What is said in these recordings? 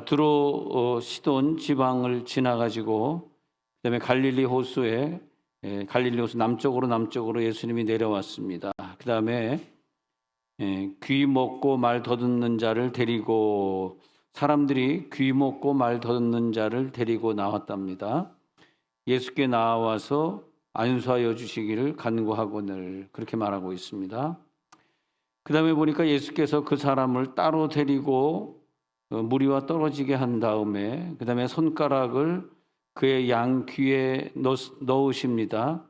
두로 시돈 지방을 지나가지고 그다음에 갈릴리 호수 남쪽으로 예수님이 내려왔습니다. 그다음에 귀 먹고 말 더듬는 자를 데리고 사람들이 귀 먹고 말 더듬는 자를 데리고 나왔답니다. 예수께 나와서 안수하여 주시기를 간구하거늘 그렇게 말하고 있습니다. 그 다음에 보니까 예수께서 그 사람을 따로 데리고 무리와 떨어지게 한 다음에 그 다음에 손가락을 그의 양 귀에 넣으십니다.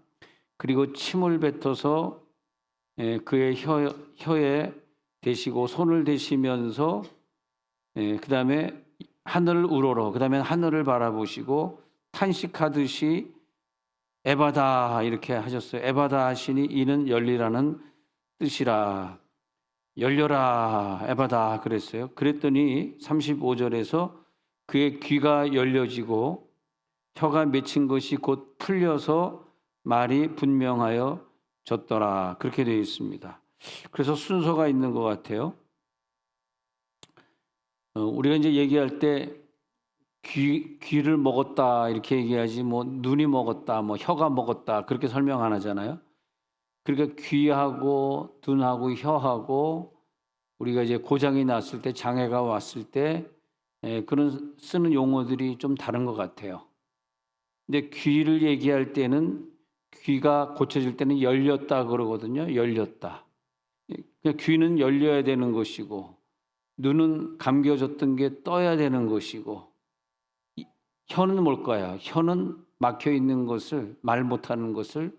그리고 침을 뱉어서 그의 혀에 대시고 손을 대시면서 그 다음에 하늘을 우러러 그 다음에 하늘을 바라보시고 탄식하듯이 에바다 이렇게 하셨어요. 에바다 하시니 이는 열리라는 뜻이라. 열려라 에바다 그랬어요. 그랬더니 35절에서 그의 귀가 열려지고 혀가 맺힌 것이 곧 풀려서 말이 분명하여 졌더라. 그렇게 되어 있습니다. 그래서 순서가 있는 것 같아요. 우리가 이제 얘기할 때 귀를 먹었다 이렇게 얘기하지 뭐 눈이 먹었다 뭐 혀가 먹었다 그렇게 설명 안 하잖아요. 그러니까 귀하고 눈하고 혀하고 우리가 이제 고장이 났을 때 장애가 왔을 때 그런 쓰는 용어들이 좀 다른 것 같아요. 근데 귀를 얘기할 때는 귀가 고쳐질 때는 열렸다 그러거든요. 열렸다. 귀는 열려야 되는 것이고 눈은 감겨졌던 게 떠야 되는 것이고 혀는 뭘까요? 혀는 막혀 있는 것을 말 못하는 것을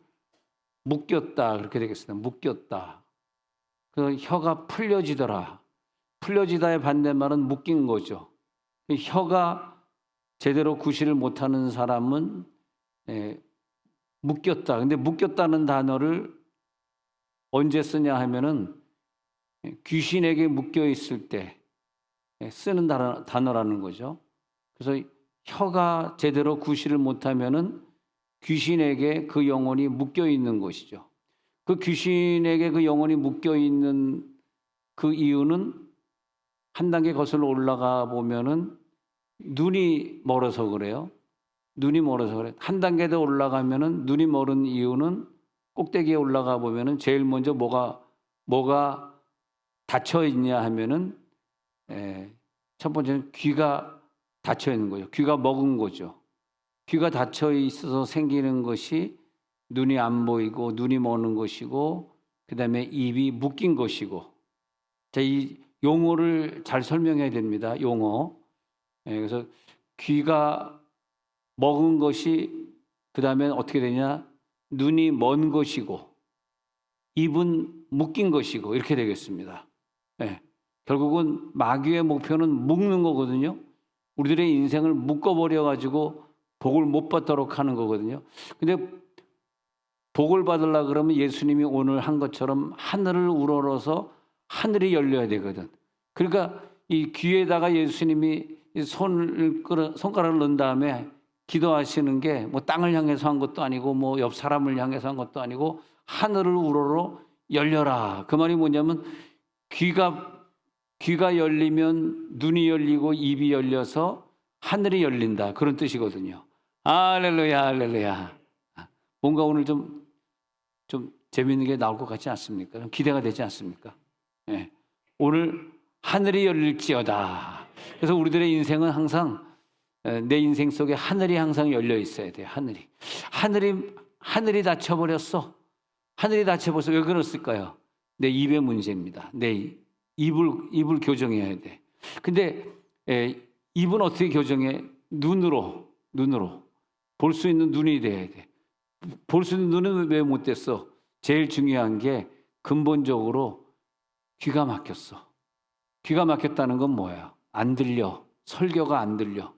묶였다 그렇게 되겠습니다. 묶였다. 그 혀가 풀려지더라. 풀려지다의 반대말은 묶인 거죠. 혀가 제대로 구실을 못하는 사람은 묶였다. 근데 묶였다는 단어를 언제 쓰냐 하면은 귀신에게 묶여 있을 때 쓰는 단어라는 거죠. 그래서 혀가 제대로 구실을 못하면은 귀신에게 그 영혼이 묶여 있는 것이죠. 그 귀신에게 그 영혼이 묶여 있는 그 이유는 한 단계 거슬러 올라가 보면은 눈이 멀어서 그래요. 눈이 멀어서 그래. 한 단계 더 올라가면은 눈이 멀은 이유는 꼭대기에 올라가 보면은 제일 먼저 뭐가 닫혀 있냐 하면은 첫 번째는 귀가 닫혀 있는 거죠. 귀가 먹은 거죠. 귀가 닫혀 있어서 생기는 것이 눈이 안 보이고 눈이 머는 것이고 그다음에 입이 묶인 것이고. 자, 이 용어를 잘 설명해야 됩니다. 용어. 그래서 귀가 먹은 것이 그다음에 어떻게 되냐? 눈이 먼 것이고 입은 묶인 것이고 이렇게 되겠습니다. 결국은 마귀의 목표는 묶는 거거든요. 우리들의 인생을 묶어버려 가지고 복을 못 받도록 하는 거거든요. 근데 복을 받으려고 그러면 예수님이 오늘 한 것처럼 하늘을 우러러서 하늘이 열려야 되거든. 그러니까 이 귀에다가 예수님이 손가락을 넣은 다음에 기도하시는 게 뭐 땅을 향해서 한 것도 아니고 뭐 옆 사람을 향해서 한 것도 아니고 하늘을 우러러 열려라. 그 말이 뭐냐면 귀가 열리면 눈이 열리고 입이 열려서 하늘이 열린다. 그런 뜻이거든요. 할렐루야, 할렐루야. 뭔가 오늘 좀 재미있는 게 나올 것 같지 않습니까? 좀 기대가 되지 않습니까? 오늘 하늘이 열릴지어다. 그래서 우리들의 인생은 항상 내 인생 속에 하늘이 항상 열려 있어야 돼요. 하늘이 닫혀버렸어. 하늘이 닫혀버렸어. 왜 그랬을까요? 내 입의 문제입니다. 내 입을 교정해야 돼. 근데 입은 어떻게 교정해? 눈으로 볼 수 있는 눈이 돼야 돼. 볼 수 있는 눈은 왜 못 됐어? 제일 중요한 게 근본적으로 귀가 막혔어. 귀가 막혔다는 건 뭐야? 안 들려. 설교가 안 들려.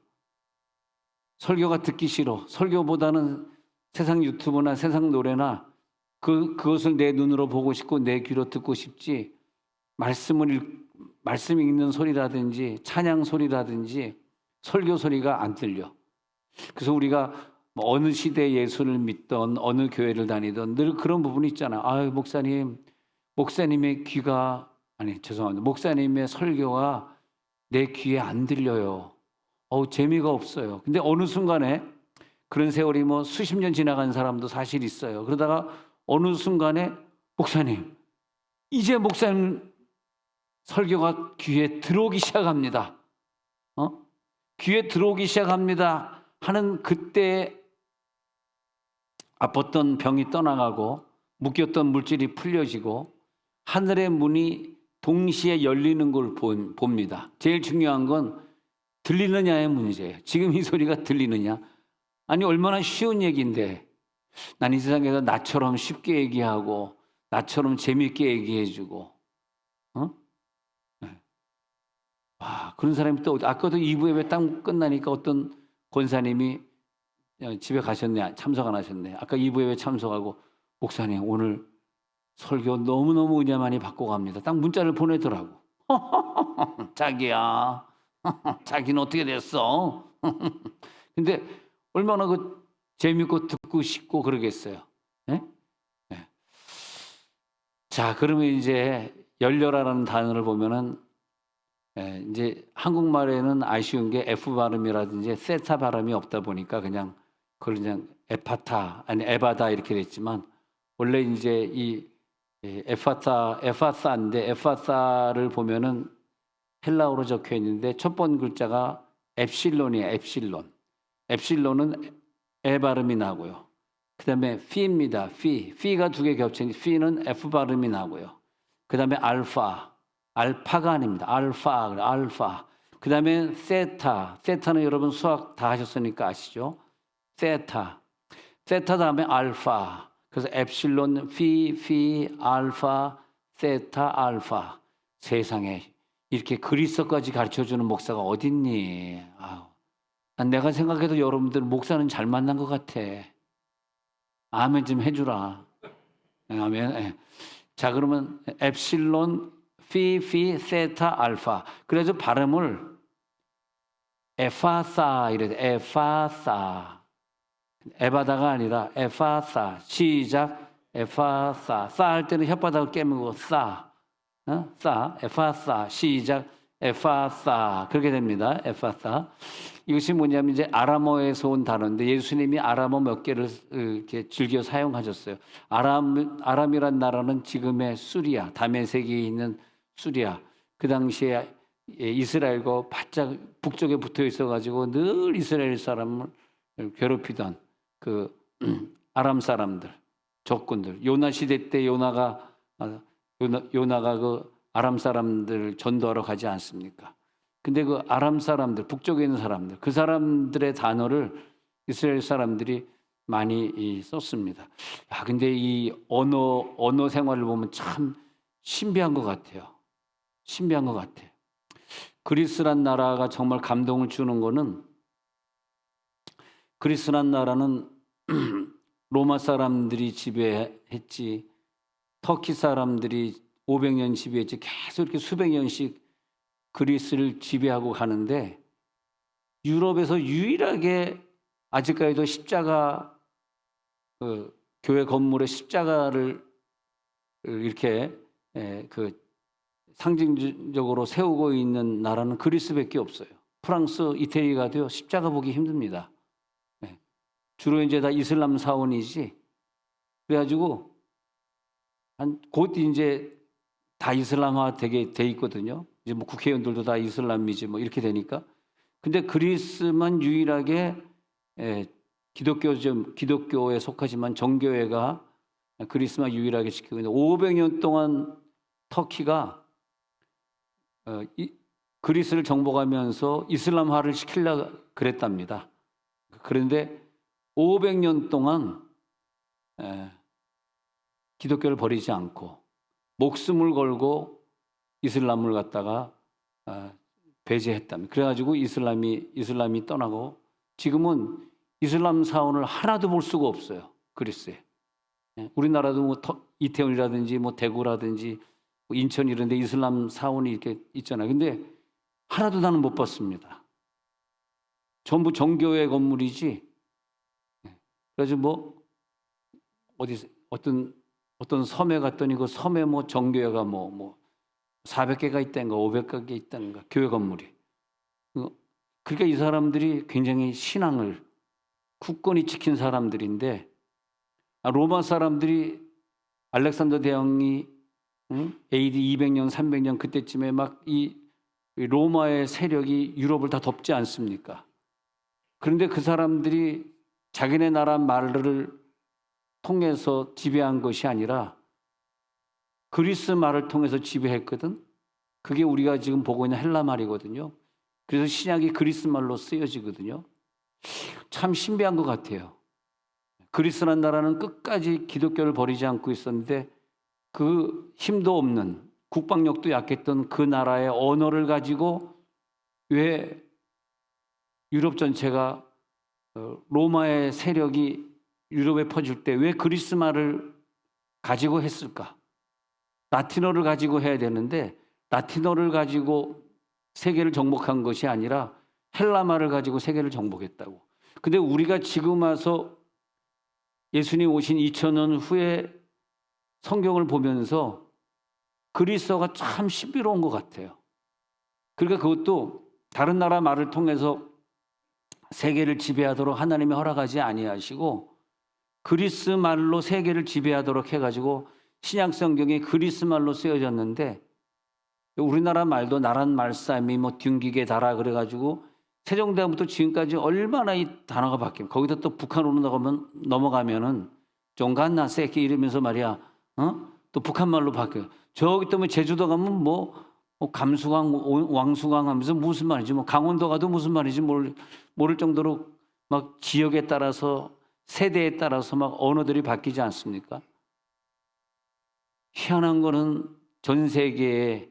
설교가 듣기 싫어. 설교보다는 세상 유튜브나 세상 노래나 그것을 내 눈으로 보고 싶고 내 귀로 듣고 싶지. 말씀 읽는 소리라든지 찬양 소리라든지 설교 소리가 안 들려. 그래서 우리가 어느 시대에 예수를 믿던 어느 교회를 다니던 늘 그런 부분이 있잖아. 아유 목사님의 설교가 내 귀에 안 들려요. 재미가 없어요. 근데 어느 순간에 그런 세월이 뭐 수십 년 지나간 사람도 사실 있어요. 그러다가 어느 순간에 목사님, 이제 목사님 설교가 귀에 들어오기 시작합니다. 귀에 들어오기 시작합니다 하는 그때 아팠던 병이 떠나가고 묶였던 물질이 풀려지고 하늘의 문이 동시에 열리는 걸 봅니다. 제일 중요한 건 들리느냐의 문제예요. 지금 이 소리가 들리느냐? 아니 얼마나 쉬운 얘기인데 난 이 세상에서 나처럼 쉽게 얘기하고 나처럼 재밌게 얘기해주고 그런 사람이 또 아까도 2부 예배 딱 끝나니까 어떤 권사님이 집에 가셨네, 참석 안 하셨네. 아까 2부 예배 참석하고 목사님 오늘 설교 너무너무 은혜 많이 받고 갑니다. 딱 문자를 보내더라고. 자기야, 자기는 어떻게 됐어? 근데 얼마나 재밌고 듣고 싶고 그러겠어요. 네? 네. 자, 그러면 이제 열려라라는 단어를 보면은 이제 한국말에는 아쉬운 게 F 발음이라든지 세타 발음이 없다 보니까 그냥 그걸 그냥 에파타 아니 에바다 이렇게 됐지만 원래 이제 이 에파사인데 에파사를 보면은 헬라어로 적혀 있는데 첫 번 글자가 엡실론이에요. 엡실론. 엡실론은 에 발음이 나고요. 그다음에 피입니다. 피가 두 개 겹친 피는 F 발음이 나고요. 그다음에 알파가 아닙니다. 알파. 그다음에 세타는 여러분 수학 다 하셨으니까 아시죠? 세타 다음에 알파. 그래서 엡실론, 피, 알파, 세타, 알파. 세상에 이렇게 그리스어까지 가르쳐주는 목사가 어딨니? 내가 생각해도 여러분들 목사는 잘 만난 것 같아. 아멘 좀 해주라. 아멘. 자, 그러면 엡실론, 피, 세타, 알파. 그래서 발음을 에파사 이래 돼. 에파사. 에바다가 아니라 에파사. 시작. 에파사. 싸 할 때는 혓바닥을 깨물고 싸. 에파사. 시작. 에파사. 그렇게 됩니다. 에파사. 이것이 뭐냐면 이제 아람어에서 온 단어인데 예수님이 아람어 몇 개를 이렇게 즐겨 사용하셨어요. 아람이란 나라는 지금의 수리아, 다메섹에 있는 수리아. 그 당시에 이스라엘과 바짝 북쪽에 붙어 있어가지고 늘 이스라엘 사람을 괴롭히던 그 아람 사람들, 적군들. 요나 시대 때 요나가 그 아람 사람들을 전도하러 가지 않습니까? 근데 그 아람 사람들, 북쪽에 있는 사람들, 그 사람들의 단어를 이스라엘 사람들이 많이 썼습니다. 근데 이 언어 생활을 보면 참 신비한 것 같아요. 신비한 것 같아요. 그리스란 나라가 정말 감동을 주는 거는 그리스란 나라는 로마 사람들이 지배했지, 터키 사람들이 500년 지배했지, 계속 이렇게 수백 년씩 그리스를 지배하고 가는데 유럽에서 유일하게 아직까지도 십자가 교회 건물에 십자가를 이렇게 상징적으로 세우고 있는 나라는 그리스밖에 없어요. 프랑스, 이태리 가도요 십자가 보기 힘듭니다. 주로 이제 다 이슬람 사원이지. 그래가지고 곧 이제 다 이슬람화 되게 돼 있거든요. 이제 뭐 국회의원들도 다 이슬람이지 뭐 이렇게 되니까. 근데 그리스만 유일하게 기독교에 속하지만 정교회가 그리스만 유일하게 지키고 있는데 500년 동안 터키가 그리스를 정복하면서 이슬람화를 시키려고 그랬답니다. 그런데 500년 동안 기독교를 버리지 않고 목숨을 걸고 이슬람을 갖다가 배제했답니다. 그래가지고 이슬람이 떠나고 지금은 이슬람 사원을 하나도 볼 수가 없어요. 그리스에. 우리나라도 뭐 이태원이라든지 뭐 대구라든지 뭐 인천 이런 데 이슬람 사원이 이렇게 있잖아요. 근데 하나도 나는 못 봤습니다. 전부 정교회 건물이지. 그래서 뭐 어떤 섬에 갔더니 그 섬에 뭐 정교회가 뭐 400개가 있다는가 500개가 있다는가 교회 건물이. 그러니까 이 사람들이 굉장히 신앙을 굳건히 지킨 사람들인데, 로마 사람들이 알렉산더 대왕이 AD 200년, 300년 그때쯤에 막 이 로마의 세력이 유럽을 다 덮지 않습니까? 그런데 그 사람들이 자기네 나라 말을 통해서 지배한 것이 아니라 그리스 말을 통해서 지배했거든. 그게 우리가 지금 보고 있는 헬라 말이거든요. 그래서 신약이 그리스 말로 쓰여지거든요. 참 신비한 것 같아요. 그리스라는 나라는 끝까지 기독교를 버리지 않고 있었는데 그 힘도 없는, 국방력도 약했던 그 나라의 언어를 가지고 왜 유럽 전체가 로마의 세력이 유럽에 퍼질 때 왜 그리스 말을 가지고 했을까? 라틴어를 가지고 해야 되는데 라틴어를 가지고 세계를 정복한 것이 아니라 헬라 말을 가지고 세계를 정복했다고. 근데 우리가 지금 와서 예수님 오신 2000년 후에 성경을 보면서 그리스어가 참 신비로운 것 같아요. 그러니까 그것도 다른 나라 말을 통해서 세계를 지배하도록 하나님이 허락하지 아니하시고 그리스 말로 세계를 지배하도록 해가지고 신약 성경이 그리스 말로 쓰여졌는데, 우리나라 말도 나란 말싸미 뭐 뒹기게 달아 그래가지고 세종대왕부터 지금까지 얼마나 이 단어가 바뀌면, 거기다 또 북한으로 넘어가면은 종간나 새끼 이러면서 말이야, 또 북한 말로 바뀌어요. 저기 또 뭐 제주도 가면 뭐 감수광, 왕수광 하면서 무슨 말이지, 뭐 강원도 가도 무슨 말이지 모를 정도로 막 지역에 따라서 세대에 따라서 막 언어들이 바뀌지 않습니까? 희한한 거는 전 세계에,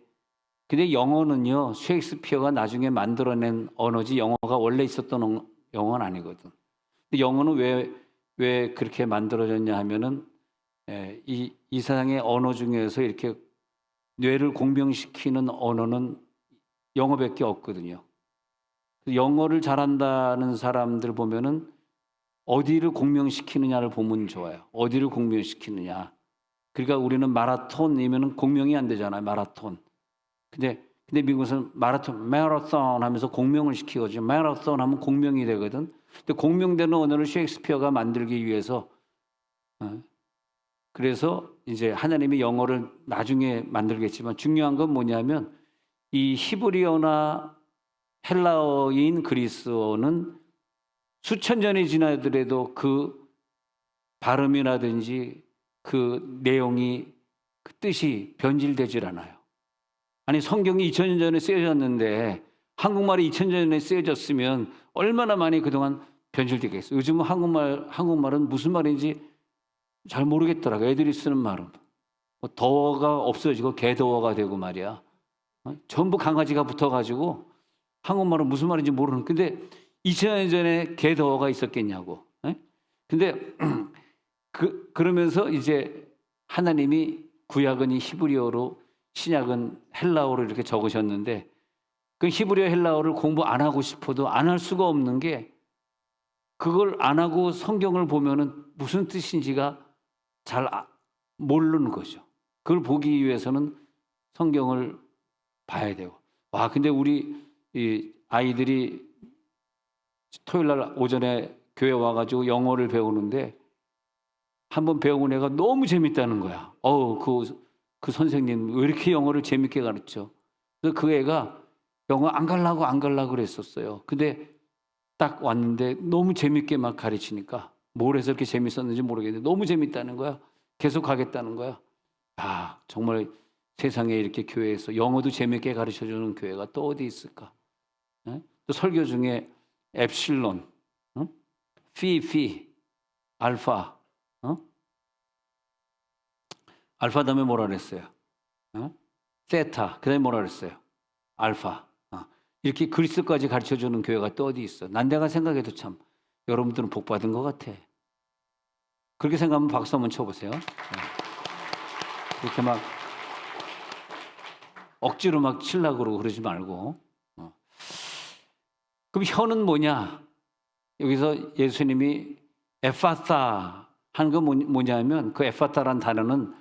근데 영어는요, 셰익스피어가 나중에 만들어낸 언어지 영어가 원래 있었던 영어는 아니거든. 근데 영어는 왜 그렇게 만들어졌냐 하면은 이 세상의 언어 중에서 이렇게 뇌를 공명시키는 언어는 영어밖에 없거든요. 영어를 잘한다는 사람들 보면은 어디를 공명시키느냐를 보면 좋아요. 어디를 공명시키느냐. 그러니까 우리는 마라톤이면은 공명이 안 되잖아요. 마라톤. 근데 미국에서는 마라톤 하면서 공명을 시키거든요. 마라톤 하면 공명이 되거든. 근데 공명되는 언어를 셰익스피어가 만들기 위해서 그래서 이제 하나님이 영어를 나중에 만들겠지만 중요한 건 뭐냐면 이 히브리어나 헬라어인 그리스어는 수천 년이 지나더라도 그 발음이라든지 그 내용이 그 뜻이 변질되질 않아요. 아니 성경이 2000년 전에 쓰여졌는데 한국말이 2000년 전에 쓰여졌으면 얼마나 많이 그동안 변질되겠어요. 요즘은 한국말은 무슨 말인지 잘 모르겠더라고요. 애들이 쓰는 말은. 뭐 더워가 없어지고 개더워가 되고 말이야. 전부 강아지가 붙어가지고 한국말은 무슨 말인지 모르는. 근데 2000년 전에 개더워가 있었겠냐고. 근데 그러면서 이제 하나님이 구약은 이 히브리어로 신약은 헬라어로 이렇게 적으셨는데 그 히브리어 헬라어를 공부 안 하고 싶어도 안 할 수가 없는 게 그걸 안 하고 성경을 보면은 무슨 뜻인지가 잘 모르는 거죠. 그걸 보기 위해서는 성경을 봐야 되고. 와, 근데 우리 이 아이들이 토요일 날 오전에 교회 와가지고 영어를 배우는데 한번 배운 애가 너무 재밌다는 거야. 그 선생님 왜 이렇게 영어를 재밌게 가르쳐? 그래서 그 애가 영어 안 갈라고 그랬었어요. 근데 딱 왔는데 너무 재밌게 막 가르치니까 뭘 해서 이렇게 재밌었는지 모르겠는데 너무 재밌다는 거야. 계속 가겠다는 거야. 아, 정말 세상에 이렇게 교회에서 영어도 재밌게 가르쳐주는 교회가 또 어디 있을까? 또 설교 중에 엡실론, 피, 알파, 알파 다음에 뭐라 그랬어요? 세타, 그 다음에 뭐라 그랬어요? 알파. 이렇게 그리스까지 가르쳐주는 교회가 또 어디 있어? 난 내가 생각해도 참 여러분들은 복 받은 것 같아. 그렇게 생각하면 박수 한번 쳐보세요. 그렇게 막 억지로 막 치려고 그러고 그러지 말고. 그럼 혀는 뭐냐? 여기서 예수님이 에파타 한 거 뭐냐면 그 에파타란 단어는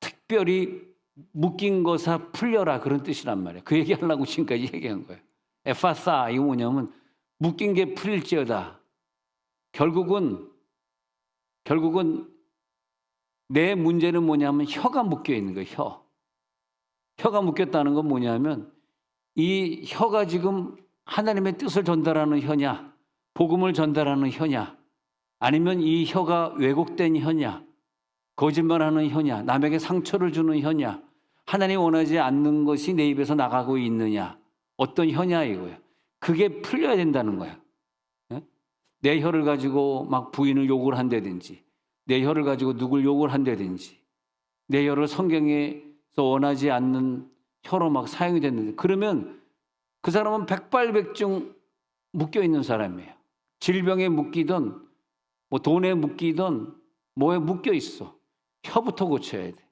특별히 묶인 거사 풀려라 그런 뜻이란 말이에요. 그 얘기하려고 지금까지 얘기한 거예요. 에파사 이거 뭐냐면 묶인 게 풀릴지어다. 결국은 내 문제는 뭐냐면 혀가 묶여 있는 거예요. 혀가 묶였다는 건 뭐냐면 이 혀가 지금 하나님의 뜻을 전달하는 혀냐, 복음을 전달하는 혀냐, 아니면 이 혀가 왜곡된 혀냐, 거짓말하는 혀냐, 남에게 상처를 주는 혀냐, 하나님 원하지 않는 것이 내 입에서 나가고 있느냐, 어떤 혀냐 이거예요. 그게 풀려야 된다는 거야. 내 혀를 가지고 막 부인을 욕을 한다든지, 내 혀를 가지고 누굴 욕을 한다든지, 내 혀를 성경에서 원하지 않는 혀로 막 사용이 됐는데, 그러면 그 사람은 백발백중 묶여 있는 사람이에요. 질병에 묶이든 뭐 돈에 묶이든 뭐에 묶여 있어. 혀부터 고쳐야 돼.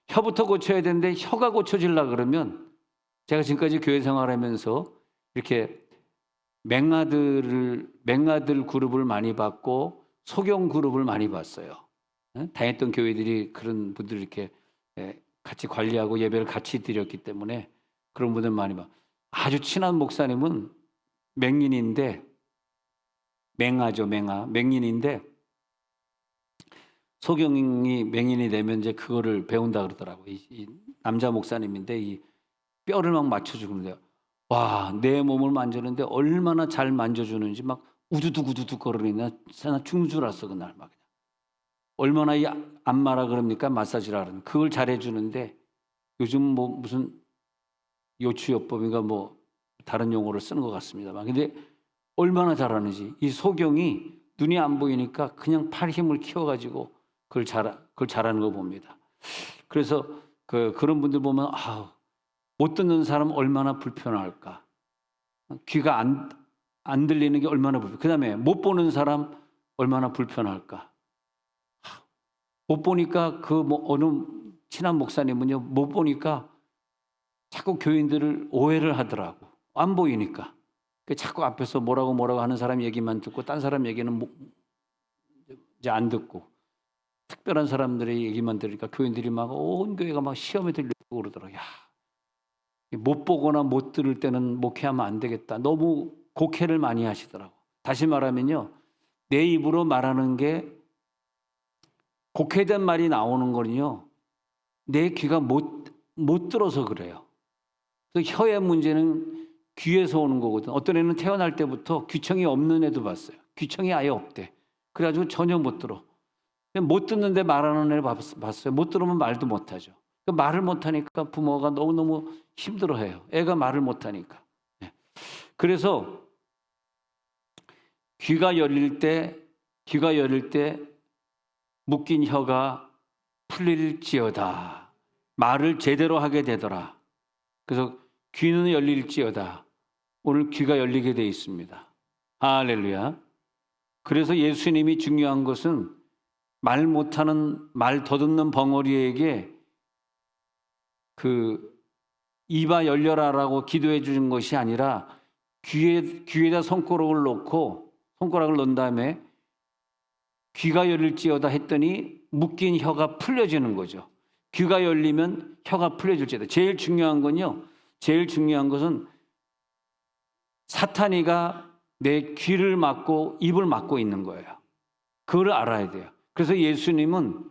혀부터 고쳐야 되는데 혀가 고쳐지려고 그러면, 제가 지금까지 교회 생활하면서 이렇게 맹아들 그룹을 많이 봤고 소경 그룹을 많이 봤어요. 다녔던 교회들이 그런 분들을 이렇게 같이 관리하고 예배를 같이 드렸기 때문에 그런 분들 많이 봐. 아주 친한 목사님은 맹인인데, 맹인인데 소경이 맹인이 되면 이제 그거를 배운다 그러더라고. 이 남자 목사님인데 이 뼈를 막 맞춰주고 그러는데, 와, 내 몸을 만졌는데 얼마나 잘 만져주는지 막 우두둑 거리니 나 죽는 줄 알았어 그날 막. 얼마나 이 안마라 그럽니까? 마사지라 그러면 그걸 잘해주는데, 요즘 뭐 무슨 요추요법인가 뭐 다른 용어를 쓰는 것 같습니다만, 근데 얼마나 잘하는지. 이 소경이 눈이 안 보이니까 그냥 팔 힘을 키워가지고 그걸 잘하는 거 봅니다. 그래서 그런 분들 보면 못 듣는 사람 얼마나 불편할까. 귀가 안 들리는 게 얼마나 불편할까. 그 다음에 못 보는 사람 얼마나 불편할까. 못 보니까 어느 친한 목사님은요, 못 보니까 자꾸 교인들을 오해를 하더라고. 안 보이니까. 자꾸 앞에서 뭐라고 하는 사람 얘기만 듣고 딴 사람 얘기는 이제 안 듣고, 특별한 사람들의 얘기만 들으니까 교인들이 막 온 교회가 막 시험에 들려고 그러더라고요. 못 보거나 못 들을 때는 목회하면 안 되겠다. 너무 곡해를 많이 하시더라고. 다시 말하면요, 내 입으로 말하는 게 곡해된 말이 나오는 거는요, 내 귀가 못 들어서 그래요. 그래서 혀의 문제는 귀에서 오는 거거든. 어떤 애는 태어날 때부터 귀청이 없는 애도 봤어요. 귀청이 아예 없대. 그래가지고 전혀 못 들어. 못 듣는데 말하는 애를 봤어요. 못 들으면 말도 못하죠. 말을 못하니까 부모가 너무너무 힘들어해요. 애가 말을 못하니까. 그래서 귀가 열릴 때 묶인 혀가 풀릴지어다. 말을 제대로 하게 되더라. 그래서 귀는 열릴지어다. 오늘 귀가 열리게 돼 있습니다. 할렐루야. 그래서 예수님이 중요한 것은 말 못하는, 말 더듬는 벙어리에게 입아 열려라라고 기도해 주는 것이 아니라 귀에다 손가락을 넣은 다음에 귀가 열릴지어다 했더니 묶인 혀가 풀려지는 거죠. 귀가 열리면 혀가 풀려질지어다. 제일 중요한 것은 사탄이가 내 귀를 막고 입을 막고 있는 거예요. 그걸 알아야 돼요. 그래서 예수님은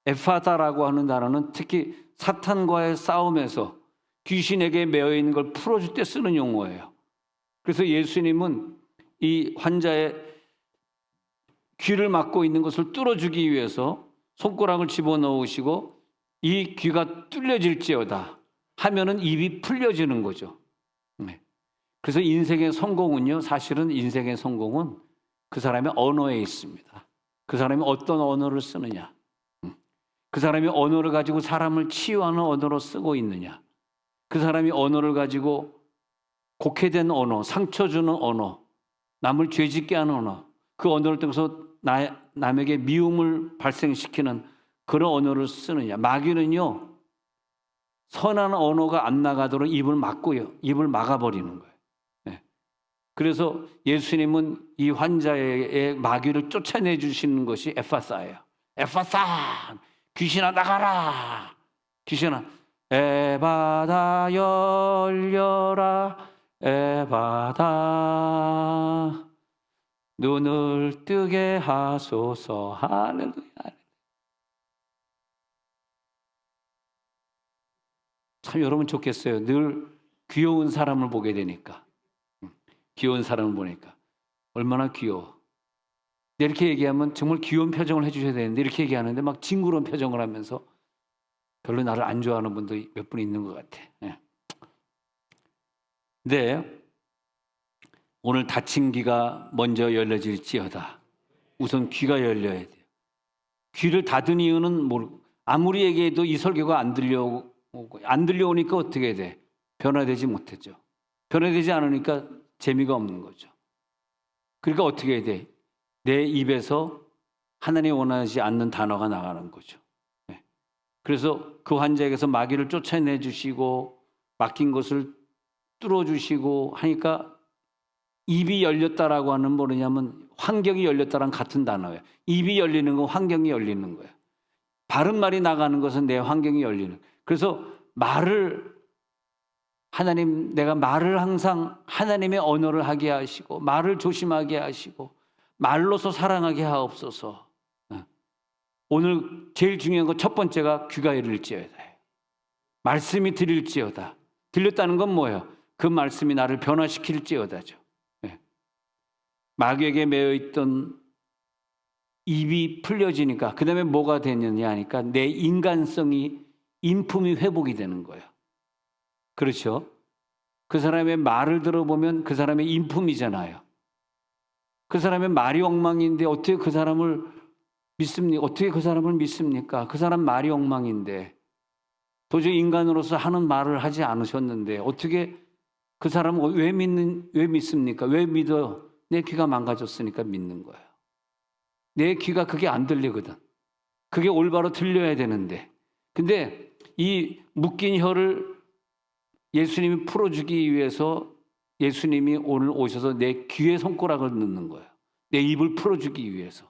에파다라고 하는 단어는 특히 사탄과의 싸움에서 귀신에게 매여 있는 걸 풀어줄 때 쓰는 용어예요. 그래서 예수님은 이 환자의 귀를 막고 있는 것을 뚫어주기 위해서 손가락을 집어넣으시고 이 귀가 뚫려질지어다 하면은 입이 풀려지는 거죠. 그래서 인생의 성공은요, 사실은 인생의 성공은 그 사람의 언어에 있습니다. 그 사람이 어떤 언어를 쓰느냐, 그 사람이 언어를 가지고 사람을 치유하는 언어로 쓰고 있느냐, 그 사람이 언어를 가지고 곡해된 언어, 상처 주는 언어, 남을 죄짓게 하는 언어, 그 언어를 통해서 남에게 미움을 발생시키는 그런 언어를 쓰느냐. 마귀는요, 선한 언어가 안 나가도록 입을 막아버리는 거예요. 그래서 예수님은 이 환자의 마귀를 쫓아내 주시는 것이 에파사예요. 에파사! 귀신아 나가라! 귀신아 에바다 열려라 에바다 눈을 뜨게 하소서. 할렐루야. 참 여러분 좋겠어요. 늘 귀여운 사람을 보게 되니까. 귀여운 사람을 보니까 얼마나 귀여워. 이렇게 얘기하면 정말 귀여운 표정을 해주셔야 되는데 이렇게 얘기하는데 막 징그러운 표정을 하면서 별로 나를 안 좋아하는 분도 몇 분 있는 것 같아. 근데 오늘 닫힌 귀가 먼저 열려질지어다. 우선 귀가 열려야 돼요. 귀를 닫은 이유는 아무리 얘기해도 이 설교가 안 들려오니까 어떻게 돼? 변화되지 못했죠. 변화되지 않으니까 재미가 없는 거죠. 그러니까 어떻게 해야 돼? 내 입에서 하나님이 원하지 않는 단어가 나가는 거죠. 그래서 그 환자에게서 마귀를 쫓아내 주시고 막힌 것을 뚫어주시고 하니까 입이 열렸다라고 하는 뭐냐면 환경이 열렸다랑 같은 단어예요. 입이 열리는 건 환경이 열리는 거예요. 바른 말이 나가는 것은 내 환경이 열리는. 그래서 내가 말을 항상 하나님의 언어를 하게 하시고 말을 조심하게 하시고 말로서 사랑하게 하옵소서. 오늘 제일 중요한 거 첫 번째가 귀가 열릴지어다. 말씀이 들릴지어다. 들렸다는 건 뭐예요? 그 말씀이 나를 변화시킬지어다죠. 마귀에게 매여있던 입이 풀려지니까 그 다음에 뭐가 되느냐 하니까 내 인간성이 인품이 회복이 되는 거예요. 그렇죠? 그 사람의 말을 들어보면 그 사람의 인품이잖아요. 그 사람의 말이 엉망인데 어떻게 그 사람을 믿습니까? 어떻게 그 사람을 믿습니까? 그 사람 말이 엉망인데 도저히 인간으로서 하는 말을 하지 않으셨는데 어떻게 그 사람을 왜 믿습니까? 왜 믿어요? 내 귀가 망가졌으니까 믿는 거예요. 내 귀가 그게 안 들리거든. 그게 올바로 들려야 되는데. 근데 이 묶인 혀를 예수님이 풀어주기 위해서 예수님이 오늘 오셔서 내 귀에 손가락을 넣는 거예요. 내 입을 풀어주기 위해서.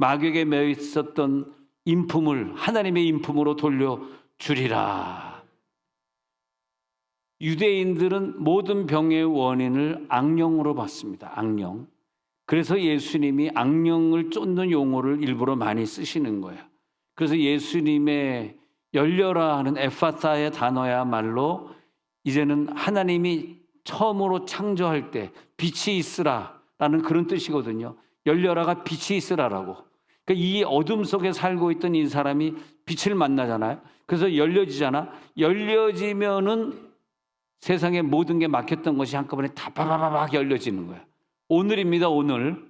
마귀에게 매여 있었던 인품을 하나님의 인품으로 돌려주리라. 유대인들은 모든 병의 원인을 악령으로 봤습니다. 악령. 그래서 예수님이 악령을 쫓는 용어를 일부러 많이 쓰시는 거예요. 그래서 예수님의 열려라 하는 에파타의 단어야말로 이제는 하나님이 처음으로 창조할 때 빛이 있으라라는 그런 뜻이거든요. 열려라가 빛이 있으라라고. 그러니까 이 어둠 속에 살고 있던 이 사람이 빛을 만나잖아요. 그래서 열려지잖아. 열려지면은 세상의 모든 게 막혔던 것이 한꺼번에 다 바바바박 열려지는 거야. 오늘입니다. 오늘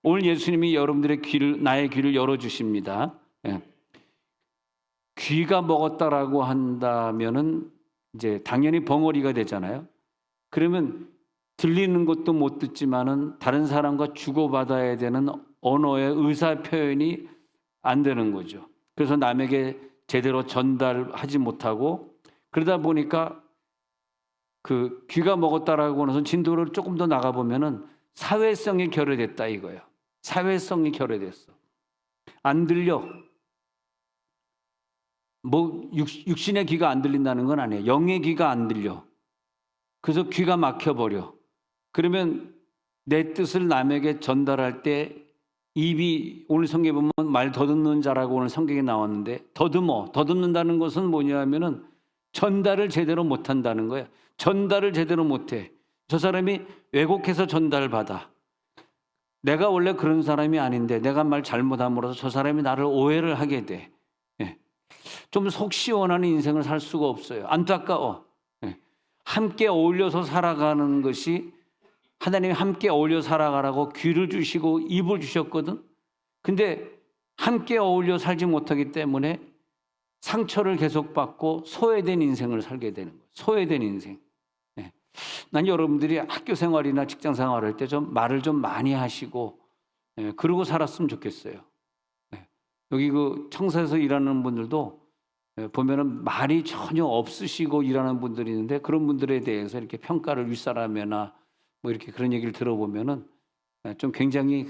예수님이 여러분들의 나의 귀를 열어주십니다. 귀가 먹었다라고 한다면은 이제 당연히 벙어리가 되잖아요. 그러면 들리는 것도 못 듣지만은 다른 사람과 주고받아야 되는 언어의 의사 표현이 안 되는 거죠. 그래서 남에게 제대로 전달하지 못하고 그러다 보니까 그 귀가 먹었다라고 하는 진도를 조금 더 나가 보면은 사회성이 결여됐다 이거예요. 사회성이 결여됐어. 안 들려. 육신의 귀가 안 들린다는 건 아니에요. 영의 귀가 안 들려. 그래서 귀가 막혀버려. 그러면 내 뜻을 남에게 전달할 때 입이 오늘 성경에 보면 말 더듬는 자라고 오늘 성경에 나왔는데 더듬는다는 것은 뭐냐 하면은 전달을 제대로 못한다는 거예요. 전달을 제대로 못해. 저 사람이 왜곡해서 전달받아. 내가 원래 그런 사람이 아닌데 내가 말 잘못함으로써 저 사람이 나를 오해를 하게 돼. 좀 속 시원한 인생을 살 수가 없어요. 안타까워. 함께 어울려서 살아가는 것이 하나님이 함께 어울려 살아가라고 귀를 주시고 입을 주셨거든. 근데 함께 어울려 살지 못하기 때문에 상처를 계속 받고 소외된 인생을 살게 되는 거예요. 소외된 인생. 난 여러분들이 학교 생활이나 직장 생활할 때 좀 말을 좀 많이 하시고 그러고 살았으면 좋겠어요. 여기 그 청사에서 일하는 분들도 보면은 말이 전혀 없으시고 일하는 분들이 있는데 그런 분들에 대해서 이렇게 평가를 윗사람이나 뭐 이렇게 그런 얘기를 들어보면은 좀 굉장히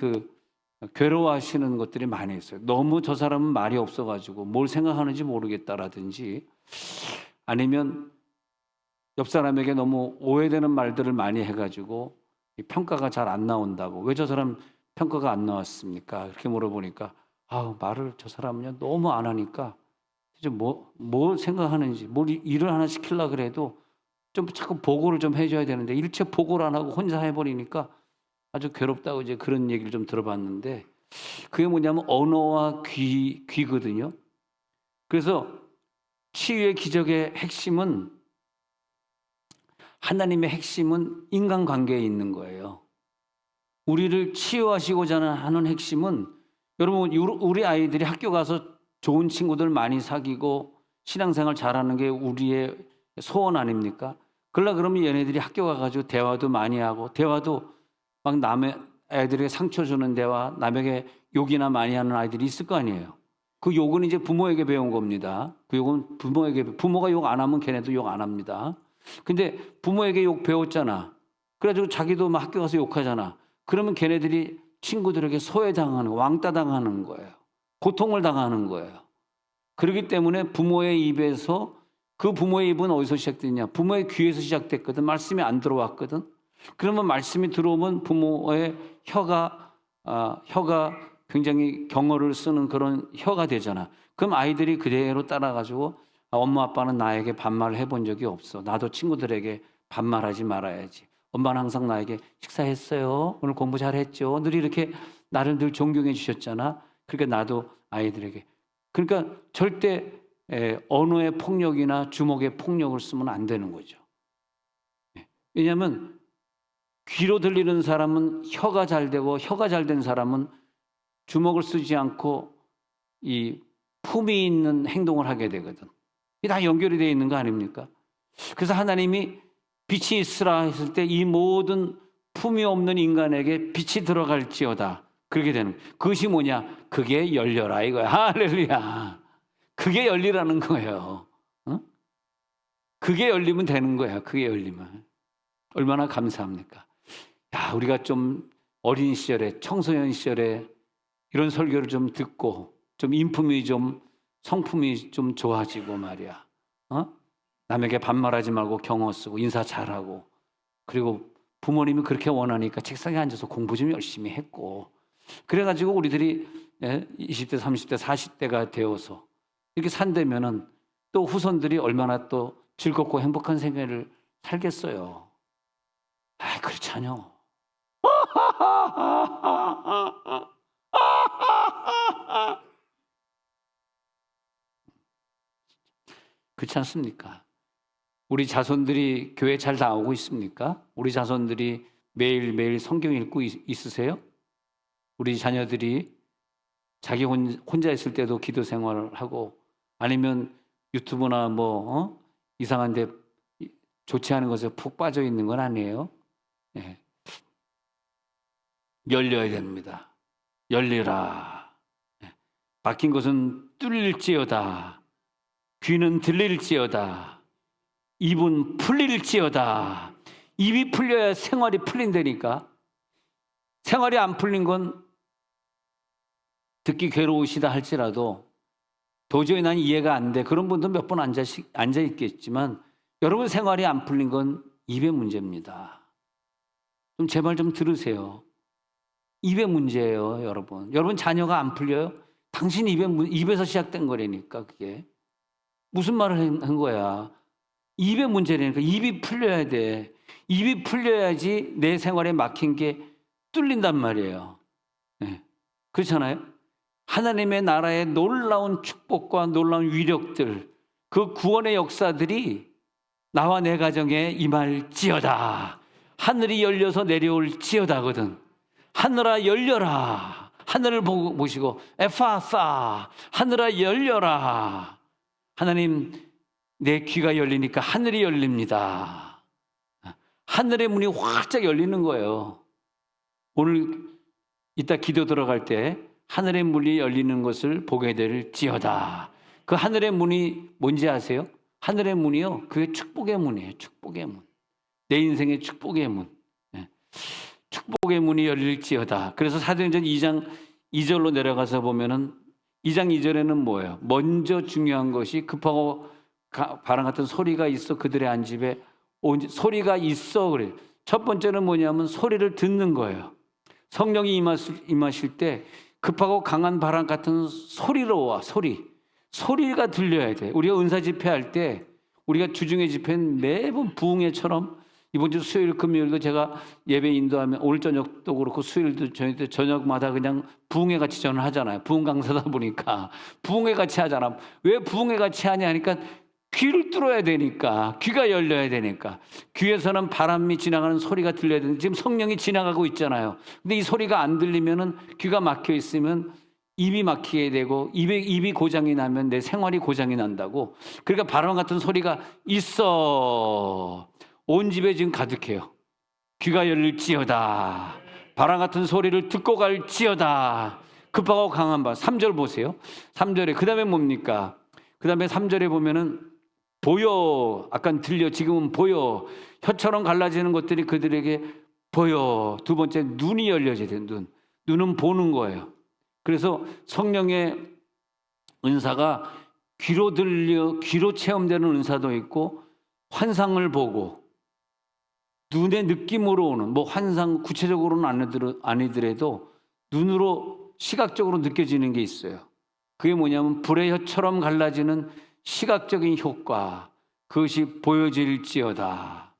괴로워하시는 것들이 많이 있어요. 너무 저 사람은 말이 없어가지고 뭘 생각하는지 모르겠다라든지 아니면 옆 사람에게 너무 오해되는 말들을 많이 해가지고 평가가 잘 안 나온다고. 왜 저 사람 평가가 안 나왔습니까? 이렇게 물어보니까 말을 저 사람은요 너무 안 하니까 뭐 생각하는지 뭘 일을 하나 시키려고 그래도 좀 자꾸 보고를 좀 해줘야 되는데 일체 보고를 안 하고 혼자 해버리니까 아주 괴롭다고 이제 그런 얘기를 좀 들어봤는데, 그게 뭐냐면 언어와 귀거든요. 그래서 치유의 기적의 핵심은, 하나님의 핵심은 인간관계에 있는 거예요. 우리를 치유하시고자 하는 핵심은, 여러분 우리 아이들이 학교 가서 좋은 친구들 많이 사귀고 신앙생활 잘하는 게 우리의 소원 아닙니까? 그러면 얘네들이 학교 가가지고 대화도 많이 하고, 대화도 막 남의 애들에게 상처 주는 대화, 남에게 욕이나 많이 하는 아이들이 있을 거 아니에요. 그 욕은 이제 부모에게 배운 겁니다. 그 욕은 부모가 욕 안 하면 걔네도 욕 안 합니다. 근데 부모에게 욕 배웠잖아. 그래가지고 자기도 막 학교 가서 욕하잖아. 그러면 걔네들이 친구들에게 소외당하는, 왕따 당하는 거예요. 고통을 당하는 거예요. 그렇기 때문에 부모의 입에서, 그 부모의 입은 어디서 시작됐냐? 부모의 귀에서 시작됐거든. 말씀이 안 들어왔거든. 그러면 말씀이 들어오면 부모의 혀가 굉장히 경어를 쓰는 그런 혀가 되잖아. 그럼 아이들이 그대로 따라가지고 엄마 아빠는 나에게 반말을 해본 적이 없어. 나도 친구들에게 반말하지 말아야지. 엄마는 항상 나에게 식사했어요? 오늘 공부 잘했죠? 늘 이렇게 나를 늘 존경해 주셨잖아. 그러니까 나도 아이들에게. 그러니까 절대 언어의 폭력이나 주먹의 폭력을 쓰면 안 되는 거죠. 왜냐하면 귀로 들리는 사람은 혀가 잘 되고, 혀가 잘 된 사람은 주먹을 쓰지 않고 이 품이 있는 행동을 하게 되거든. 이게 다 연결이 되어 있는 거 아닙니까? 그래서 하나님이 빛이 있으라 했을 때 이 모든 품이 없는 인간에게 빛이 들어갈지어다. 그렇게 되는 거예요. 그것이 뭐냐? 그게 열려라 이거야. 할렐루야. 그게 열리라는 거예요. 어? 그게 열리면 되는 거야. 그게 열리면. 얼마나 감사합니까? 야, 우리가 좀 어린 시절에, 청소년 시절에 이런 설교를 좀 듣고 좀 인품이 좀, 성품이 좀 좋아지고 말이야. 남에게 반말하지 말고 경어 쓰고 인사 잘하고, 그리고 부모님이 그렇게 원하니까 책상에 앉아서 공부 좀 열심히 했고, 그래가지고 우리들이 20대, 30대, 40대가 되어서 이렇게 산다면은 또 후손들이 얼마나 또 즐겁고 행복한 생애를 살겠어요. 그렇지 않요. 그렇지 않습니까? 우리 자손들이 교회 잘 나오고 있습니까? 우리 자손들이 매일매일 성경 읽고 있으세요? 우리 자녀들이 자기 혼자 있을 때도 기도 생활을 하고, 아니면 유튜브나 이상한 데 좋지 않은 것에 푹 빠져 있는 건 아니에요. 네. 열려야 됩니다. 열리라. 네. 막힌 것은 뚫릴지어다. 귀는 들릴지어다. 입은 풀릴지어다. 입이 풀려야 생활이 풀린다니까. 생활이 안 풀린 건 듣기 괴로우시다 할지라도 도저히 난 이해가 안 돼. 그런 분도 몇 번 앉아 있겠지만, 여러분 생활이 안 풀린 건 입의 문제입니다. 좀 제발 좀 들으세요. 입의 문제예요, 여러분. 여러분 자녀가 안 풀려요? 당신 입에서 시작된 거라니까. 그게 무슨 말을 한 거야? 입의 문제라니까. 입이 풀려야 돼. 입이 풀려야지 내 생활에 막힌 게 뚫린단 말이에요. 네. 그렇잖아요? 하나님의 나라의 놀라운 축복과 놀라운 위력들, 그 구원의 역사들이 나와 내 가정에 임할지어다. 하늘이 열려서 내려올지어다거든. 하늘아 열려라. 하늘을 보시고 에파사, 하늘아 열려라. 하나님, 내 귀가 열리니까 하늘이 열립니다. 하늘의 문이 활짝 열리는 거예요. 오늘 이따 기도 들어갈 때 하늘의 문이 열리는 것을 보게 될지어다. 그 하늘의 문이 뭔지 아세요? 하늘의 문이요, 그게 축복의 문이에요. 축복의 문. 내 인생의 축복의 문. 축복의 문이 열릴지어다. 그래서 사도행전 2장 2절로 내려가서 보면은 2장 2절에는 뭐예요? 먼저 중요한 것이, 급하고 바람 같은 소리가 있어 그들의 안 집에 소리가 있어 그래. 첫 번째는 뭐냐면 소리를 듣는 거예요. 성령이 임하실 때 급하고 강한 바람 같은 소리로 와. 소리가 들려야 돼. 우리가 은사 집회할 때 우리가 주중의 집회는 매번 부흥회처럼 이번 주 수요일 금요일도 제가 예배 인도하면 오늘 저녁도 그렇고 수요일도 저녁마다 그냥 부흥회 같이 저는 하잖아요. 부흥 강사다 보니까 부흥회 같이 하잖아. 왜 부흥회 같이 하냐 하니까 귀를 뚫어야 되니까, 귀가 열려야 되니까. 귀에서는 바람이 지나가는 소리가 들려야 되는데 지금 성령이 지나가고 있잖아요. 근데 이 소리가 안 들리면은 귀가 막혀 있으면 입이 막히게 되고 입이 고장이 나면 내 생활이 고장이 난다고. 그러니까 바람 같은 소리가 있어. 온 집에 지금 가득해요. 귀가 열릴지어다. 바람 같은 소리를 듣고 갈지어다. 급하고 강한 바. 3절 보세요. 3절에 그 다음에 뭡니까? 그 다음에 3절에 보면은 보여. 아까 들려. 지금은 보여. 혀처럼 갈라지는 것들이 그들에게 보여. 두 번째 눈이 열려져야 돼요. 눈은 보는 거예요. 그래서 성령의 은사가 귀로 체험되는 은사도 있고 환상을 보고 눈의 느낌으로 오는 뭐 환상 구체적으로는 아니더라도 눈으로 시각적으로 느껴지는 게 있어요. 그게 뭐냐면 불의 혀처럼 갈라지는 시각적인 효과. 그것이 보여질지어다.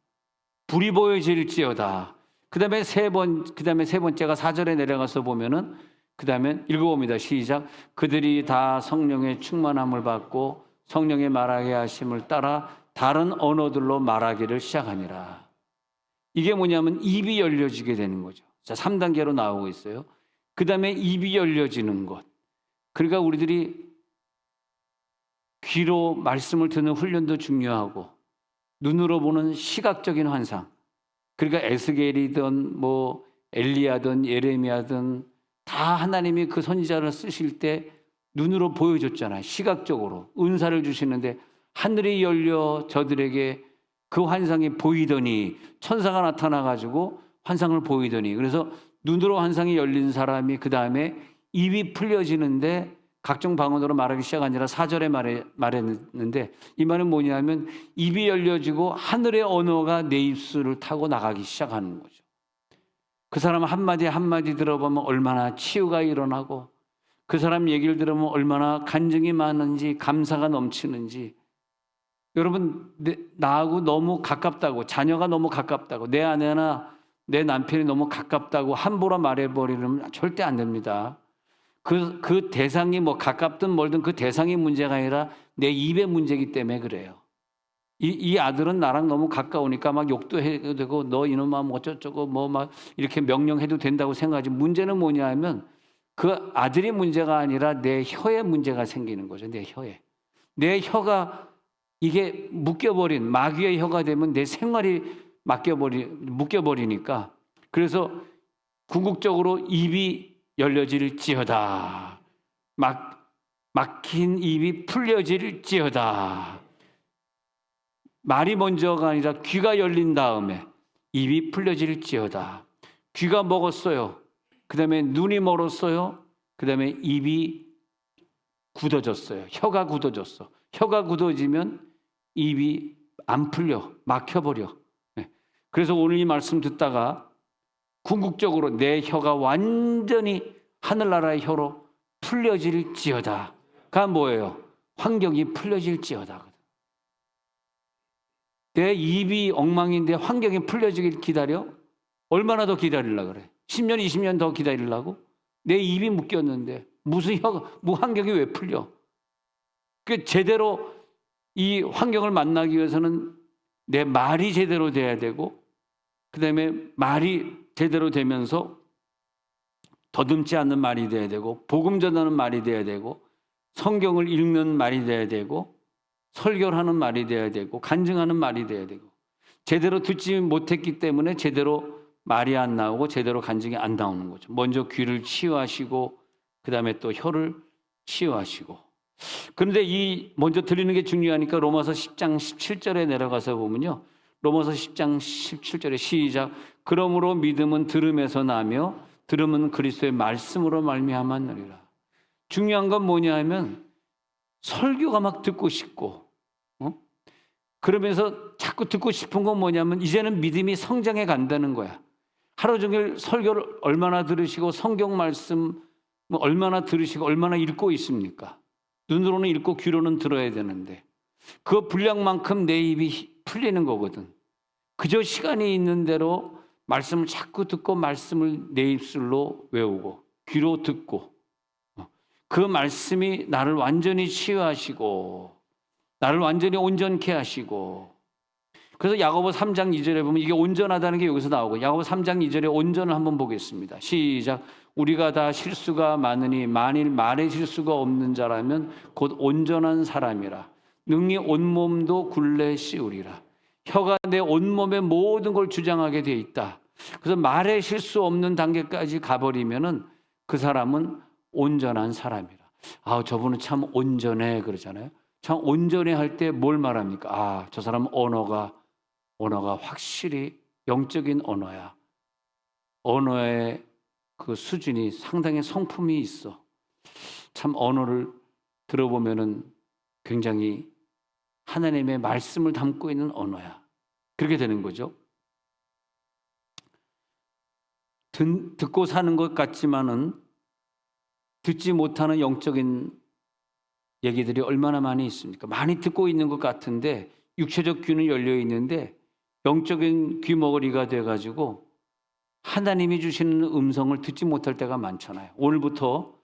불이 보여질지어다. 그다음에 세 번째가 4절에 내려가서 보면은 그다음에 읽어봅니다. 시작. 그들이 다 성령의 충만함을 받고 성령의 말하게 하심을 따라 다른 언어들로 말하기를 시작하니라. 이게 뭐냐면 입이 열려지게 되는 거죠. 자, 3단계로 나오고 있어요. 그다음에 입이 열려지는 것. 그러니까 우리들이 귀로 말씀을 듣는 훈련도 중요하고 눈으로 보는 시각적인 환상. 그러니까 에스겔이든 뭐 엘리야든 예레미야든 다 하나님이 그 선지자를 쓰실 때 눈으로 보여줬잖아요. 시각적으로 은사를 주시는데 하늘이 열려 저들에게 그 환상이 보이더니 천사가 나타나가지고 환상을 보이더니 그래서 눈으로 환상이 열린 사람이 그 다음에 입이 풀려지는데 각종 방언으로 말하기 시작한 아니라 4절에 말했는데 이 말은 뭐냐면 입이 열려지고 하늘의 언어가 내 입술을 타고 나가기 시작하는 거죠. 그 사람 한마디 한마디 들어보면 얼마나 치유가 일어나고 그 사람 얘기를 들으면 얼마나 간증이 많은지 감사가 넘치는지. 여러분 나하고 너무 가깝다고 자녀가 너무 가깝다고 내 아내나 내 남편이 너무 가깝다고 함부로 말해버리면 절대 안 됩니다. 그 대상이 뭐 가깝든 멀든 그 대상이 문제가 아니라 내 입의 문제이기 때문에 그래요. 이 아들은 나랑 너무 가까우니까 막 욕도 해도 되고 너 이놈아 뭐 어쩌고 뭐 막 이렇게 명령해도 된다고 생각하지. 문제는 뭐냐 하면 그 아들이 문제가 아니라 내 혀에 문제가 생기는 거죠. 내 혀에. 내 혀가 이게 묶여버린 마귀의 혀가 되면 내 생활이 묶여버리니까 그래서 궁극적으로 입이 열려질지어다. 막힌 입이 풀려질지어다. 말이 먼저가 아니라 귀가 열린 다음에 입이 풀려질지어다. 귀가 먹었어요. 그 다음에 눈이 멀었어요. 그 다음에 입이 굳어졌어요. 혀가 굳어졌어. 혀가 굳어지면 입이 안 풀려. 막혀버려. 그래서 오늘 이 말씀 듣다가 궁극적으로 내 혀가 완전히 하늘나라의 혀로 풀려질지어다가 뭐예요? 환경이 풀려질지어다. 내 입이 엉망인데 환경이 풀려지길 기다려? 얼마나 더 기다리려고 그래? 10년, 20년 더 기다리려고? 내 입이 묶였는데 무슨 환경이 왜 풀려? 그 제대로 이 환경을 만나기 위해서는 내 말이 제대로 돼야 되고 그 다음에 말이 제대로 되면서 더듬지 않는 말이 돼야 되고 복음 전하는 말이 돼야 되고 성경을 읽는 말이 돼야 되고 설교를 하는 말이 돼야 되고 간증하는 말이 돼야 되고 제대로 듣지 못했기 때문에 제대로 말이 안 나오고 제대로 간증이 안 나오는 거죠. 먼저 귀를 치유하시고 그 다음에 또 혀를 치유하시고 그런데 이 먼저 들리는 게 중요하니까 로마서 10장 17절에 내려가서 보면요. 로마서 10장 17절에 시작. 그러므로 믿음은 들음에서 나며 들음은 그리스도의 말씀으로 말미암았느니라. 중요한 건 뭐냐 하면 설교가 막 듣고 싶고 그러면서 자꾸 듣고 싶은 건 뭐냐면 이제는 믿음이 성장해 간다는 거야. 하루 종일 설교를 얼마나 들으시고 성경 말씀 얼마나 들으시고 얼마나 읽고 있습니까? 눈으로는 읽고 귀로는 들어야 되는데 그 분량만큼 내 입이 풀리는 거거든. 그저 시간이 있는 대로 말씀을 자꾸 듣고 말씀을 내 입술로 외우고 귀로 듣고 그 말씀이 나를 완전히 치유하시고 나를 완전히 온전케 하시고 그래서 야고보 3장 2절에 보면 이게 온전하다는 게 여기서 나오고 야고보 3장 2절에 온전을 한번 보겠습니다. 시작. 우리가 다 실수가 많으니 만일 말에 실수가 없는 자라면 곧 온전한 사람이라. 능히 온몸도 굴레 씌우리라. 혀가 내 온몸의 모든 걸 주장하게 돼 있다. 그래서 말에 실수 없는 단계까지 가버리면은 그 사람은 온전한 사람이라. 아, 저분은 참 온전해 그러잖아요. 참 온전해 할 때 뭘 말합니까? 아, 저 사람은 언어가 확실히 영적인 언어야. 언어의 그 수준이 상당히 성품이 있어. 참 언어를 들어보면은 굉장히 하나님의 말씀을 담고 있는 언어야. 그렇게 되는 거죠. 듣고 사는 것 같지만은 듣지 못하는 영적인 얘기들이 얼마나 많이 있습니까? 많이 듣고 있는 것 같은데 육체적 귀는 열려 있는데 영적인 귀머거리가 돼가지고 하나님이 주시는 음성을 듣지 못할 때가 많잖아요. 오늘부터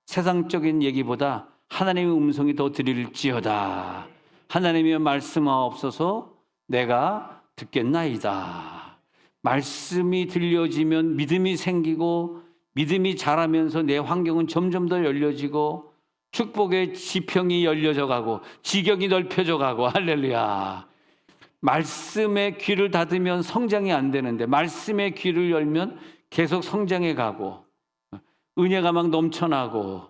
세상적인 얘기보다 하나님의 음성이 더 들릴지어다. 하나님의 말씀하옵소서 내가 듣겠나이다. 말씀이 들려지면 믿음이 생기고 믿음이 자라면서 내 환경은 점점 더 열려지고 축복의 지평이 열려져 가고 지경이 넓혀져 가고 할렐루야. 말씀의 귀를 닫으면 성장이 안 되는데 말씀의 귀를 열면 계속 성장해 가고 은혜가 막 넘쳐나고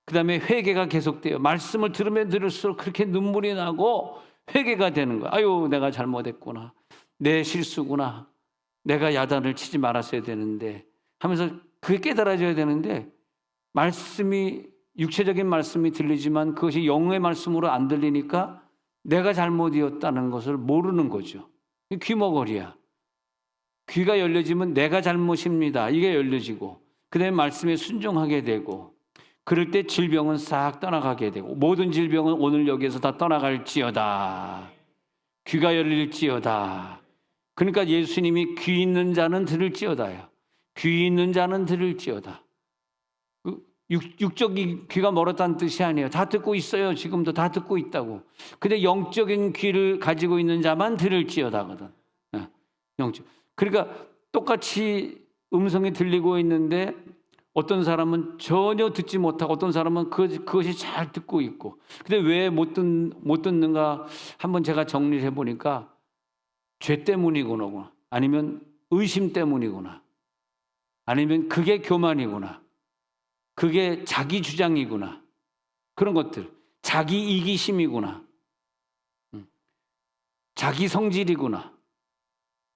그다음에 회개가 계속돼요. 말씀을 들으면 들을수록 그렇게 눈물이 나고 회개가 되는 거야. 아유, 내가 잘못했구나. 내 실수구나. 내가 야단을 치지 말았어야 되는데 하면서 그게 깨달아져야 되는데 말씀이 육체적인 말씀이 들리지만 그것이 영의 말씀으로 안 들리니까 내가 잘못이었다는 것을 모르는 거죠. 귀머거리야. 귀가 열려지면 내가 잘못입니다. 이게 열려지고 그다음에 말씀에 순종하게 되고 그럴 때 질병은 싹 떠나가게 되고 모든 질병은 오늘 여기에서 다 떠나갈지어다. 귀가 열릴지어다. 그러니까 예수님이 귀 있는 자는 들을지어다요. 귀 있는 자는 들을지어다. 육적인 귀가 멀었다는 뜻이 아니에요. 다 듣고 있어요. 지금도 다 듣고 있다고. 근데 영적인 귀를 가지고 있는 자만 들을지어다거든. 영적. 그러니까 똑같이 음성이 들리고 있는데 어떤 사람은 전혀 듣지 못하고 어떤 사람은 그것이 잘 듣고 있고. 근데 왜 못 듣는가 한번 제가 정리를 해보니까 죄 때문이구나. 아니면 의심 때문이구나. 아니면 그게 교만이구나. 그게 자기 주장이구나. 그런 것들. 자기 이기심이구나. 자기 성질이구나.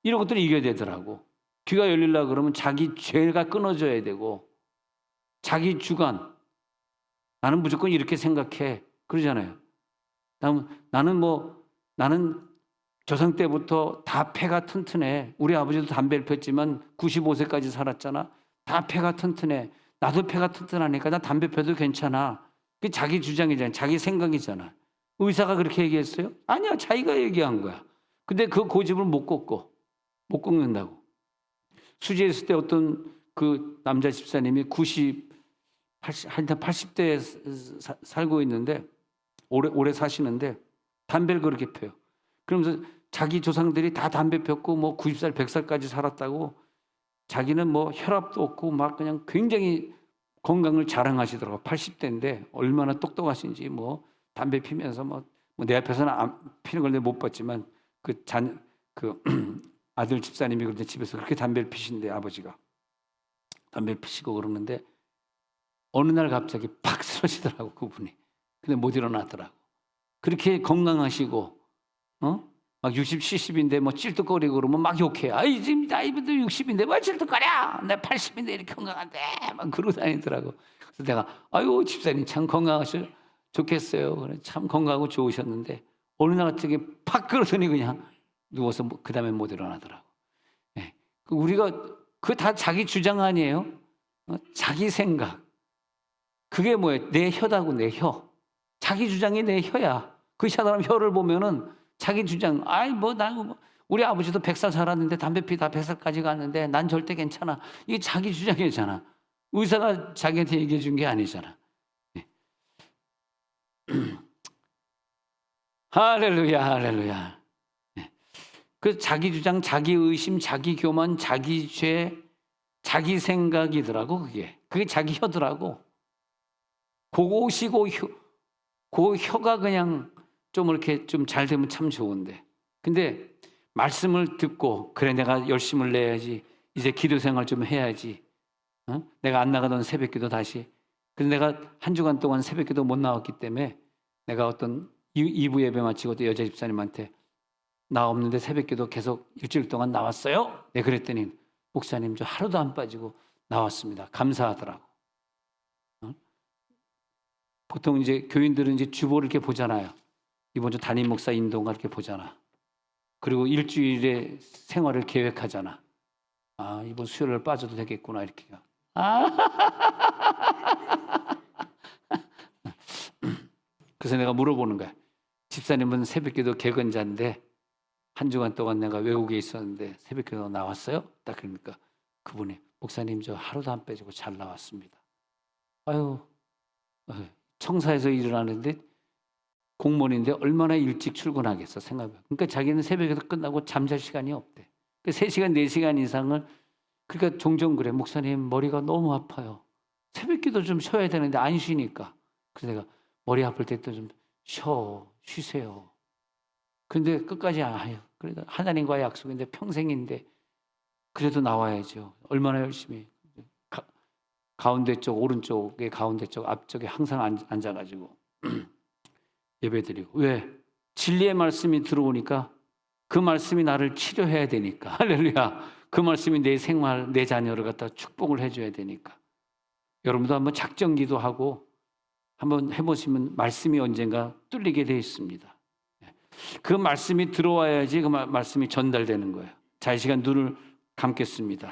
이런 것들을 이겨야 되더라고. 귀가 열리려고 그러면 자기 죄가 끊어져야 되고 자기 주관. 나는 무조건 이렇게 생각해. 그러잖아요. 나는 조상 때부터 다 폐가 튼튼해. 우리 아버지도 담배를 폈지만 95세까지 살았잖아. 다 폐가 튼튼해. 나도 폐가 튼튼하니까 나 담배 펴도 괜찮아. 그게 자기 주장이잖아. 자기 생각이잖아. 의사가 그렇게 얘기했어요? 아니야. 자기가 얘기한 거야. 근데 그 고집을 못 꺾는다고. 수지했을 때 어떤 그 남자 집사님이 80대에 살고 있는데 오래 사시는데 담배를 그렇게 펴요. 그러면서 자기 조상들이 다 담배 폈고 뭐 90살, 100살까지 살았다고 자기는 뭐 혈압도 없고 막 그냥 굉장히 건강을 자랑하시더라고요. 80대인데 얼마나 똑똑하신지 뭐 담배 피면서 뭐 내 앞에서는 안 피는 걸 내가 못 봤지만 그 아들 집사님이 그런데 집에서 그렇게 담배를 피신대 아버지가 담배를 피시고 그러는데 어느 날 갑자기 팍 쓰러지더라고 그분이. 근데 못 일어나더라고. 그렇게 건강하시고 막 60, 70인데 뭐 찔뚝거리고 그러면 막 욕해. 아이 지금 나이도 60인데 왜 찔뚝거려? 내 80인데 이렇게 건강한데 막 그러고 다니더라고. 그래서 내가 아유 집사님 참 건강하셔 좋겠어요. 그래 참 건강하고 좋으셨는데 어느 날 갑자기 팍 끌어더니 그냥 누워서 그 다음에 못 일어나더라고. 예. 우리가 그거 다 자기 주장 아니에요? 자기 생각. 그게 뭐예요? 내 혀다고, 내 혀. 자기 주장이 내 혀야. 그 사람 혀를 보면은 자기 주장. 아이 우리 아버지도 100살 살았는데 담배 피다 100살까지 갔는데 난 절대 괜찮아. 이게 자기 주장이잖아. 의사가 자기한테 얘기해 준 게 아니잖아. 네. 할렐루야, 할렐루야. 네. 그 자기 주장, 자기 의심, 자기 교만, 자기 죄, 자기 생각이더라고, 그게 자기 혀더라고. 그것이고, 그 혀가 그냥 좀 이렇게 좀 잘 되면 참 좋은데. 근데 말씀을 듣고, 그래, 내가 열심을 내야지. 이제 기도 생활 좀 해야지. 내가 안 나가던 새벽 기도 다시. 그래서 내가 한 주간 동안 새벽 기도 못 나왔기 때문에 내가 어떤 2부 예배 마치고 또 여자 집사님한테 나 없는데 새벽 기도 계속 일주일 동안 나왔어요? 네, 그랬더니 목사님 저 하루도 안 빠지고 나왔습니다. 감사하더라고. 보통 이제 교인들은 이제 주보를 이렇게 보잖아요. 이번 주 담임 목사 인도가 이렇게 보잖아. 그리고 일주일의 생활을 계획하잖아. 아, 이번 수요일 빠져도 되겠구나, 이렇게. 그래서 내가 물어보는 거야. 집사님은 새벽기도 개근자인데 한 주간 동안 내가 외국에 있었는데 새벽기도 나왔어요? 딱 그러니까 그분이 목사님 저 하루도 안 빼지고 잘 나왔습니다. 아유, 청사에서 일을 하는데 공무원인데 얼마나 일찍 출근하겠어 생각해. 그러니까 자기는 새벽에도 끝나고 잠잘 시간이 없대. 3시간, 4시간 이상을. 그러니까 종종 그래. 목사님 머리가 너무 아파요. 새벽기도 좀 쉬어야 되는데 안 쉬니까. 그래서 내가 머리 아플 때 또 좀 쉬세요. 근데 끝까지 아유, 그래도 하나님과의 약속인데 평생인데 그래도 나와야죠. 얼마나 열심히. 가운데 쪽, 오른쪽에 가운데 쪽, 앞쪽에 항상 앉아가지고 예배드리고. 왜? 진리의 말씀이 들어오니까 그 말씀이 나를 치료해야 되니까. 할렐루야. 그 말씀이 내 생활, 내 자녀를 갖다 축복을 해줘야 되니까. 여러분도 한번 작정기도 하고 한번 해보시면 말씀이 언젠가 뚫리게 되어 있습니다. 그 말씀이 들어와야지 그 말씀이 전달되는 거예요. 자, 이 시간 눈을 감겠습니다.